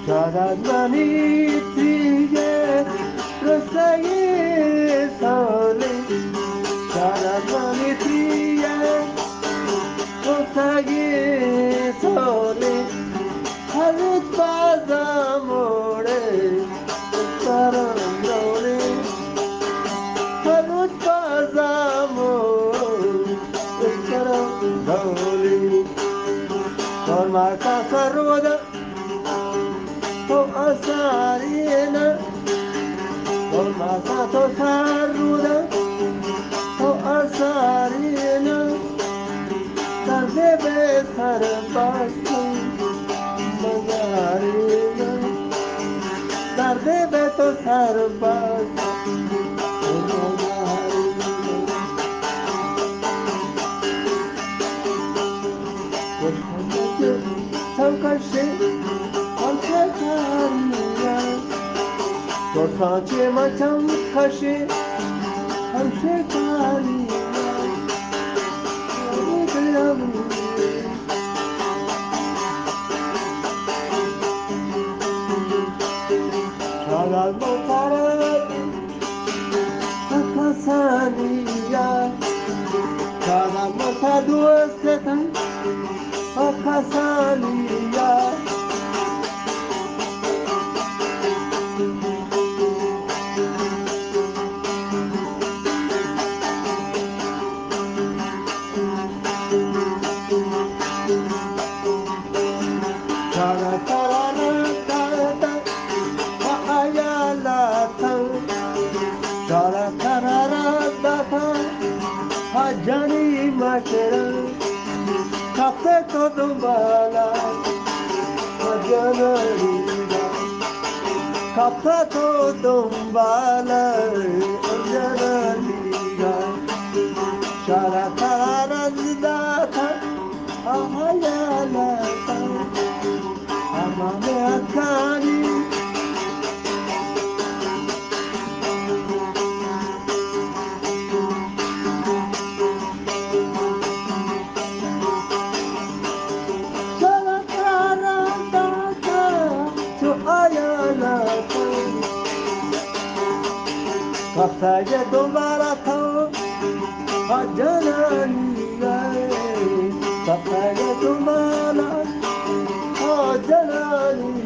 Sharadmani priye rasaye sole Sharadmani priye rasaye sole Harit baza more parandole Harit baza more parandole Norma kasaroda Asarina, con masato sarruda, asarina, deve sarbasto, magarina, deve to sarbasto, magarina. Saçı maçam kaşı Hamşe kariya Çalal motarat Akasaniya Çalal motadu estetan Akasaniya Jani Mashera, Kape Todumbala, Janariga, Kape Todumbala, Janariga, Sharakarandata, Ahayalata, Amame Akani. Kapsaye dombara tho, ajanani gaye. Kapsaye dombara, ajanani